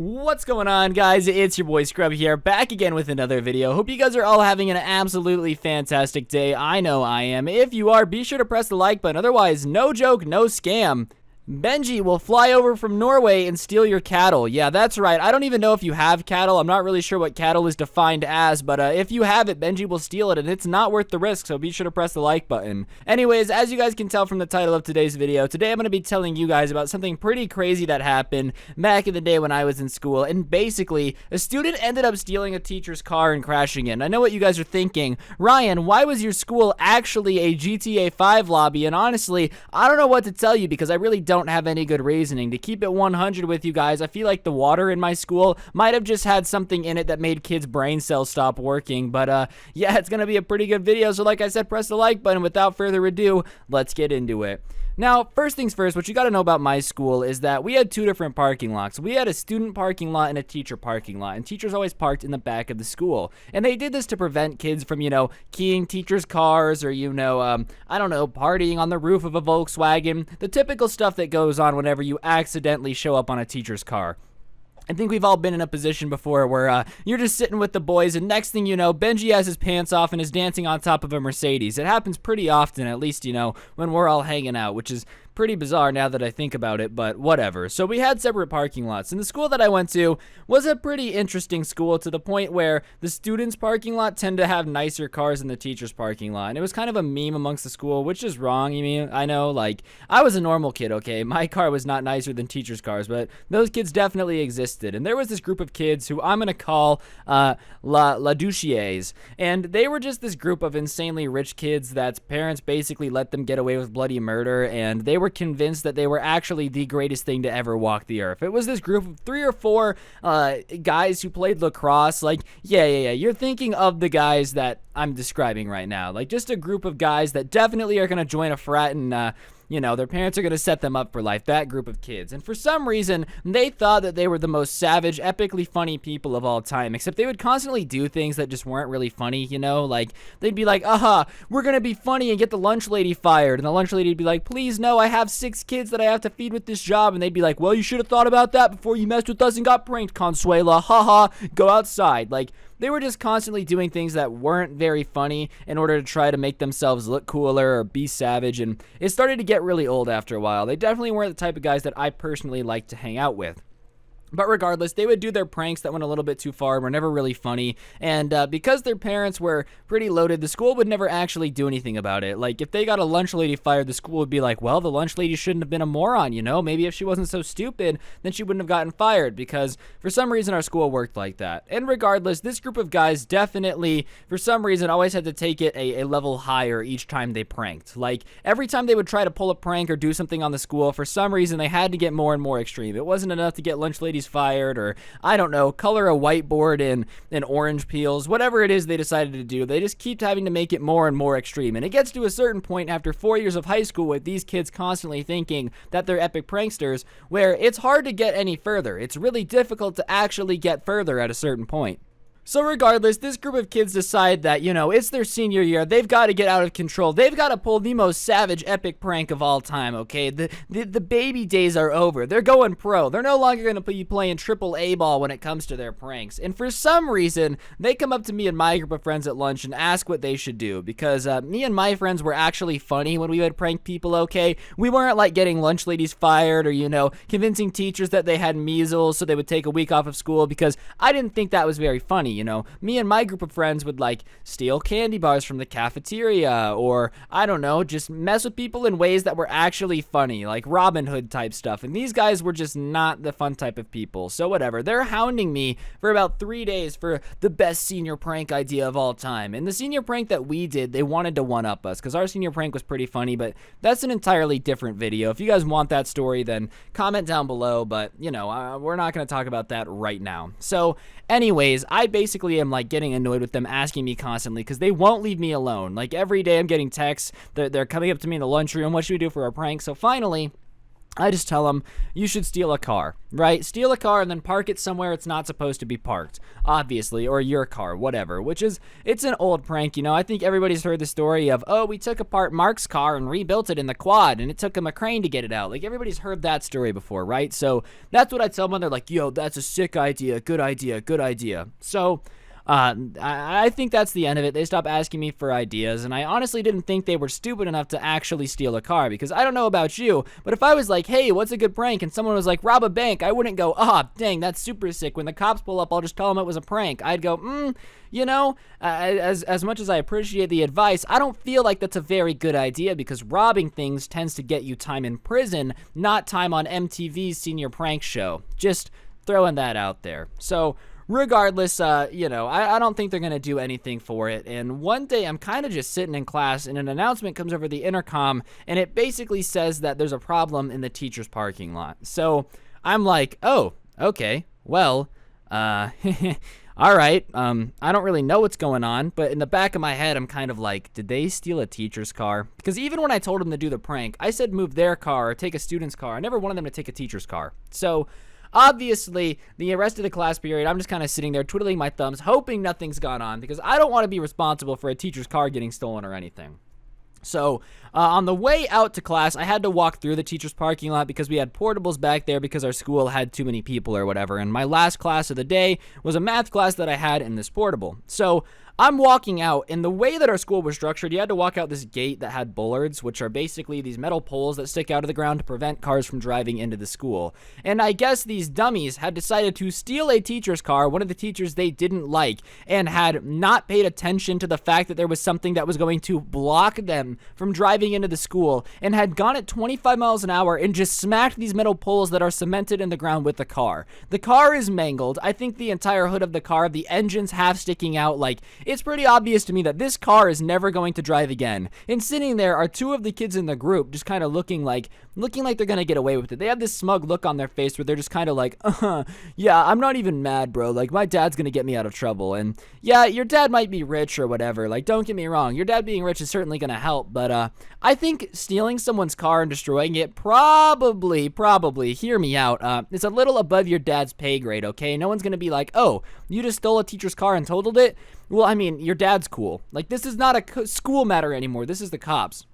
What's going on, guys? It's your boy Scrub here, back again with another video. Hope you guys are all having an absolutely fantastic day. I know I am. If you are, be sure to press the like button. Otherwise, no joke, no scam, Benji will fly over from Norway and steal your cattle. Yeah, that's right. I don't even know if you have cattle. I'm not really sure what cattle is defined as, but if you have it, Benji will steal it, and it's not worth the risk, so be sure to press the like button. Anyways, as you guys can tell from the title of today's video, today I'm going to be telling you guys about something pretty crazy that happened back in the day when I was in school, and basically, a student ended up stealing a teacher's car and crashing it. And I know what you guys are thinking. Ryan, why was your school actually a GTA 5 lobby? And honestly, I don't know what to tell you because I really don't have any good reasoning. To keep it 100 with you guys, I feel like the water in my school might have just had something in it that made kids' brain cells stop working. But yeah, it's gonna be a pretty good video, so like I said, press the like button. Without further ado, let's get into it. Now, first things first, what you gotta know about my school is that we had two different parking lots. We had a student parking lot and a teacher parking lot, and teachers always parked in the back of the school. And they did this to prevent kids from, keying teachers' cars or, I don't know, partying on the roof of a Volkswagen. The typical stuff that goes on whenever you accidentally show up on a teacher's car. I think we've all been in a position before where you're just sitting with the boys, and next thing you know, Benji has his pants off and is dancing on top of a Mercedes. It happens pretty often, at least, when we're all hanging out, which is pretty bizarre now that I think about it, but whatever. So we had separate parking lots, and the school that I went to was a pretty interesting school to the point where the students' parking lot tend to have nicer cars than the teachers' parking lot, and it was kind of a meme amongst the school, which is wrong. I know, I was a normal kid, okay? My car was not nicer than teachers' cars, but those kids definitely existed, and there was this group of kids who I'm gonna call La Douchiers, and they were just this group of insanely rich kids that parents basically let them get away with bloody murder, and they were convinced that they were actually the greatest thing to ever walk the earth. It was this group of 3 or 4 guys who played lacrosse. Yeah, you're thinking of the guys that I'm describing right now. Just a group of guys that definitely are going to join a frat and their parents are going to set them up for life, that group of kids. And for some reason, they thought that they were the most savage, epically funny people of all time, except they would constantly do things that just weren't really funny, they'd be like, we're going to be funny and get the lunch lady fired. And the lunch lady would be like, please, no, I have 6 kids that I have to feed with this job. And they'd be like, well, you should have thought about that before you messed with us and got pranked, Consuela. Go outside. They were just constantly doing things that weren't very funny in order to try to make themselves look cooler or be savage, and it started to get really old after a while. They definitely weren't the type of guys that I personally liked to hang out with. But regardless, they would do their pranks that went a little bit too far and were never really funny. And because their parents were pretty loaded, the school would never actually do anything about it. If they got a lunch lady fired, the school would be like, well, the lunch lady shouldn't have been a moron, Maybe if she wasn't so stupid, then she wouldn't have gotten fired, because for some reason our school worked like that. And regardless, this group of guys definitely, for some reason, always had to take it a level higher each time they pranked. Every time they would try to pull a prank or do something on the school, for some reason they had to get more and more extreme. It wasn't enough to get lunch ladies fired, or I don't know, color a whiteboard in orange peels, whatever it is they decided to do. They just keep having to make it more and more extreme, and it gets to a certain point after 4 years of high school with these kids constantly thinking that they're epic pranksters, where it's hard to get any further. It's really difficult to actually get further at a certain point. So regardless, this group of kids decide that, it's their senior year. They've got to get out of control. They've got to pull the most savage, epic prank of all time, okay? The baby days are over. They're going pro. They're no longer going to be playing triple A ball when it comes to their pranks. And for some reason, they come up to me and my group of friends at lunch and ask what they should do, because me and my friends were actually funny when we would prank people, okay? We weren't getting lunch ladies fired or, convincing teachers that they had measles so they would take a week off of school, because I didn't think that was very funny. Me and my group of friends would steal candy bars from the cafeteria, or I don't know, just mess with people in ways that were actually funny, like Robin Hood type stuff. And these guys were just not the fun type of people. So whatever, they're hounding me for about 3 days for the best senior prank idea of all time. And the senior prank that we did, they wanted to one-up us, because our senior prank was pretty funny, but that's an entirely different video. If you guys want that story, then comment down below, but we're not going to talk about that right now. So anyways, I basically am getting annoyed with them asking me constantly, because they won't leave me alone. Every day I'm getting texts. They're coming up to me in the lunchroom. What should we do for our prank? So finally, I just tell them, you should steal a car, right? Steal a car and then park it somewhere it's not supposed to be parked, obviously, or your car, whatever, it's an old prank, you know? I think everybody's heard the story of, oh, we took apart Mark's car and rebuilt it in the quad, and it took him a crane to get it out. Like, everybody's heard that story before, right? So that's what I tell them. They're like, yo, that's a sick idea, good idea, good idea. So I think that's the end of it. They stopped asking me for ideas, and I honestly didn't think they were stupid enough to actually steal a car, because I don't know about you, but if I was like, hey, what's a good prank, and someone was like, rob a bank, I wouldn't go, dang, that's super sick. When the cops pull up, I'll just tell them it was a prank. I'd go, you know, as much as I appreciate the advice, I don't feel like that's a very good idea, because robbing things tends to get you time in prison, not time on MTV's senior prank show. Just throwing that out there. So regardless, you know, I don't think they're going to do anything for it. And one day I'm kind of just sitting in class and an announcement comes over the intercom and it basically says that there's a problem in the teacher's parking lot. So I'm like, oh, okay, well, all right. I don't really know what's going on, but in the back of my head, I'm kind of like, did they steal a teacher's car? Because even when I told them to do the prank, I said move their car or take a student's car. I never wanted them to take a teacher's car. So obviously, the rest of the class period, I'm just kind of sitting there twiddling my thumbs, hoping nothing's gone on, because I don't want to be responsible for a teacher's car getting stolen or anything. So on the way out to class, I had to walk through the teacher's parking lot because we had portables back there because our school had too many people or whatever. And my last class of the day was a math class that I had in this portable. So I'm walking out, and the way that our school was structured, you had to walk out this gate that had bollards, which are basically these metal poles that stick out of the ground to prevent cars from driving into the school. And I guess these dummies had decided to steal a teacher's car, one of the teachers they didn't like, and had not paid attention to the fact that there was something that was going to block them from driving into the school, and had gone at 25 miles an hour and just smacked these metal poles that are cemented in the ground with the car. The car is mangled. I think the entire hood of the car, the engine's half sticking out. Like, it's pretty obvious to me that this car is never going to drive again. And sitting there are two of the kids in the group just kind of looking like they're gonna get away with it. They have this smug look on their face where they're just kind of like, yeah, I'm not even mad, bro. Like, my dad's gonna get me out of trouble. And yeah, your dad might be rich or whatever. Like, don't get me wrong, your dad being rich is certainly gonna help, but I think stealing someone's car and destroying it probably, hear me out, it's a little above your dad's pay grade, okay? No one's gonna be like, oh, you just stole a teacher's car and totaled it? Well, I mean, your dad's cool. Like, this is not a school matter anymore. This is the cops.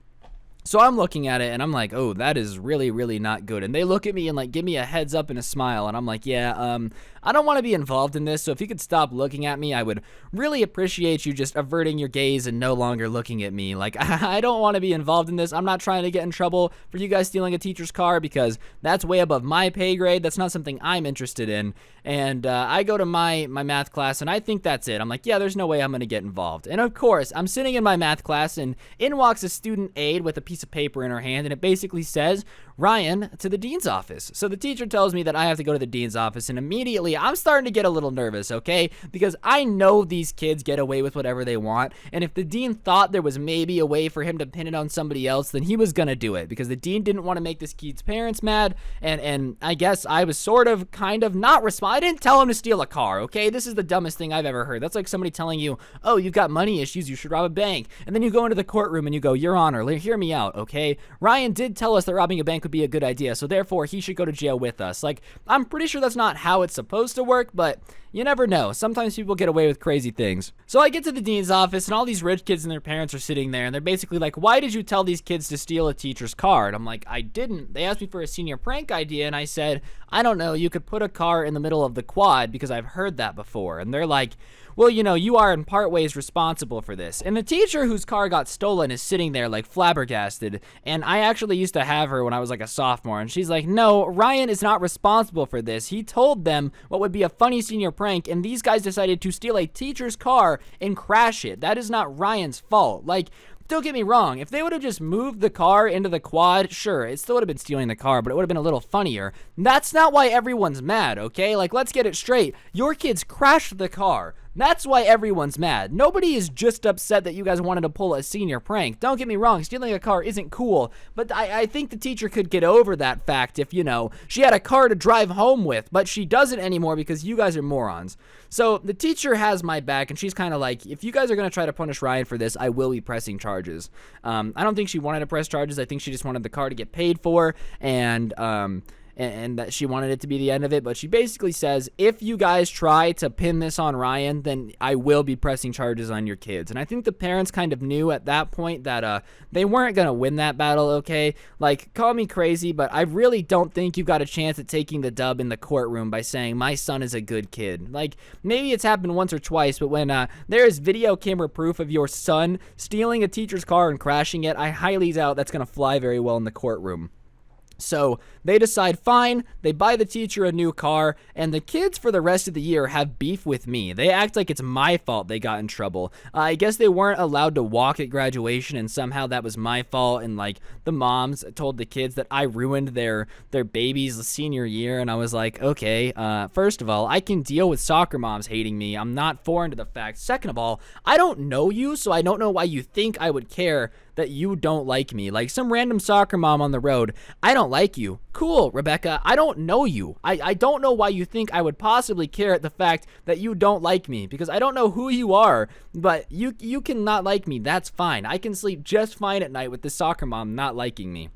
So I'm looking at it and I'm like, oh, that is really, really not good. And they look at me and like give me a heads up and a smile. And I'm like, yeah, I don't want to be involved in this. So if you could stop looking at me, I would really appreciate you just averting your gaze and no longer looking at me. Like, I don't want to be involved in this. I'm not trying to get in trouble for you guys stealing a teacher's car because that's way above my pay grade. That's not something I'm interested in. And I go to my math class and I think that's it. I'm like, yeah, there's no way I'm going to get involved. And of course, I'm sitting in my math class and in walks a student aide with a piece of paper in her hand, and it basically says, Ryan, to the dean's office. So the teacher tells me that I have to go to the dean's office, and immediately I'm starting to get a little nervous, okay? Because I know these kids get away with whatever they want, and if the dean thought there was maybe a way for him to pin it on somebody else, then he was gonna do it, because the dean didn't want to make this kid's parents mad, and I guess I was sort of, kind of not I didn't tell him to steal a car, okay? This is the dumbest thing I've ever heard. That's like somebody telling you, oh, you've got money issues, you should rob a bank, and then you go into the courtroom and you go, Your Honor, hear me out, okay? Ryan did tell us that robbing a bank would be a good idea, so therefore he should go to jail with us. Like, I'm pretty sure that's not how it's supposed to work, but you never know. Sometimes people get away with crazy things. So I get to the dean's office, and all these rich kids and their parents are sitting there, and they're basically like, why did you tell these kids to steal a teacher's car? And I'm like, I didn't. They asked me for a senior prank idea, and I said, I don't know, you could put a car in the middle of the quad, because I've heard that before. And they're like, well, you know, you are in part ways responsible for this. And the teacher whose car got stolen is sitting there like flabbergasted. And I actually used to have her when I was like a sophomore. And she's like, no, Ryan is not responsible for this. He told them what would be a funny senior prank, and these guys decided to steal a teacher's car and crash it. That is not Ryan's fault. Like, don't get me wrong, if they would have just moved the car into the quad, sure, it still would have been stealing the car, but it would have been a little funnier. That's not why everyone's mad, okay? Like, let's get it straight. Your kids crashed the car. That's why everyone's mad. Nobody is just upset that you guys wanted to pull a senior prank. Don't get me wrong, stealing a car isn't cool, but I think the teacher could get over that fact if, she had a car to drive home with, but she doesn't anymore because you guys are morons. So the teacher has my back, and she's kind of like, if you guys are going to try to punish Ryan for this, I will be pressing charges. I don't think she wanted to press charges. I think she just wanted the car to get paid for, and that she wanted it to be the end of it, but she basically says, if you guys try to pin this on Ryan, then I will be pressing charges on your kids. And I think the parents kind of knew at that point that they weren't going to win that battle, okay? Like, call me crazy, but I really don't think you got a chance at taking the dub in the courtroom by saying, my son is a good kid. Like, maybe it's happened once or twice, but when there is video camera proof of your son stealing a teacher's car and crashing it, I highly doubt that's going to fly very well in the courtroom. So they decide, fine, they buy the teacher a new car, and the kids for the rest of the year have beef with me. They act like it's my fault they got in trouble. I guess they weren't allowed to walk at graduation, and somehow that was my fault, and like the moms told the kids that I ruined their baby's senior year, and I was like, okay, first of all, I can deal with soccer moms hating me. I'm not foreign to the fact. Second of all, I don't know you, so I don't know why you think I would care that you don't like me. Like some random soccer mom on the road, I don't like you. Cool, Rebecca, I don't know you. I don't know why you think I would possibly care at the fact that you don't like me, because I don't know who you are, but you can not like me. That's fine. I can sleep just fine at night with this soccer mom not liking me.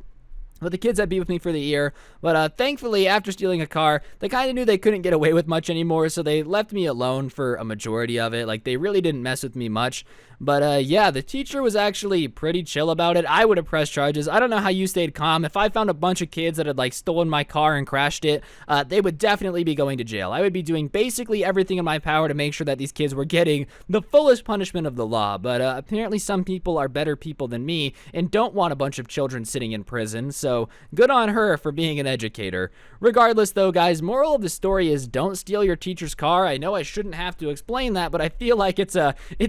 But the kids had beef with me for the year. But thankfully, after stealing a car, they kind of knew they couldn't get away with much anymore, so they left me alone for a majority of it. Like, they really didn't mess with me much. But yeah, the teacher was actually pretty chill about it. I would have pressed charges. I don't know how you stayed calm. If I found a bunch of kids that had like stolen my car and crashed it, they would definitely be going to jail. I would be doing basically everything in my power to make sure that these kids were getting the fullest punishment of the law. But apparently some people are better people than me and don't want a bunch of children sitting in prison. So good on her for being an educator. Regardless though, guys, moral of the story is don't steal your teacher's car. I know I shouldn't have to explain that, but I feel like it's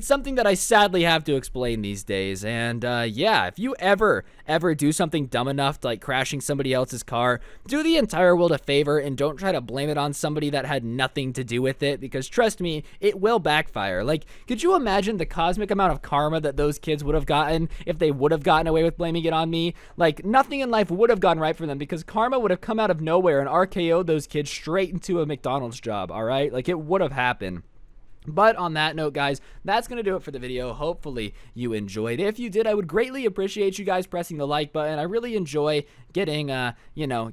something that I sadly have to explain these days. And yeah, if you ever do something dumb enough to like crashing somebody else's car, do the entire world a favor and don't try to blame it on somebody that had nothing to do with it, because trust me, it will backfire. Like, could you imagine the cosmic amount of karma that those kids would have gotten if they would have gotten away with blaming it on me? Like, nothing in life would have gone right for them, because karma would have come out of nowhere and RKO'd those kids straight into a McDonald's job, all right? Like, it would have happened. But on that note, guys, that's going to do it for the video. Hopefully you enjoyed. If you did, I would greatly appreciate you guys pressing the like button. I really enjoy getting,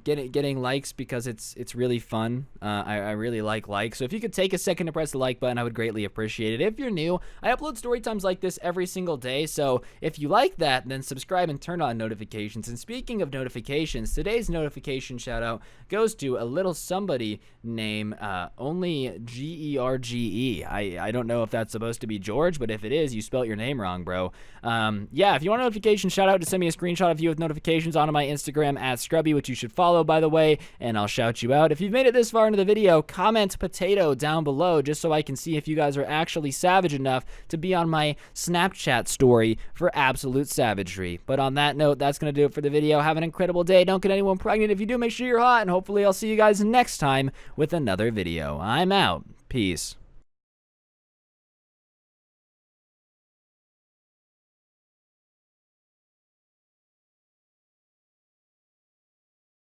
getting likes, because it's really fun. I really like likes. So if you could take a second to press the like button, I would greatly appreciate it. If you're new, I upload story times like this every single day. So if you like that, then subscribe and turn on notifications. And speaking of notifications, today's notification shout out goes to a little somebody named Only Gerge. I don't know if that's supposed to be George, but if it is, you spelt your name wrong, bro. Yeah, if you want a notification shout out, just send me a screenshot of you with notifications onto my Instagram at Scrubby, which you should follow, by the way, and I'll shout you out. If you've made it this far into the video, comment potato down below just so I can see if you guys are actually savage enough to be on my Snapchat story for absolute savagery. But on that note, that's going to do it for the video. Have an incredible day. Don't get anyone pregnant. If you do, make sure you're hot, and hopefully I'll see you guys next time with another video. I'm out. Peace.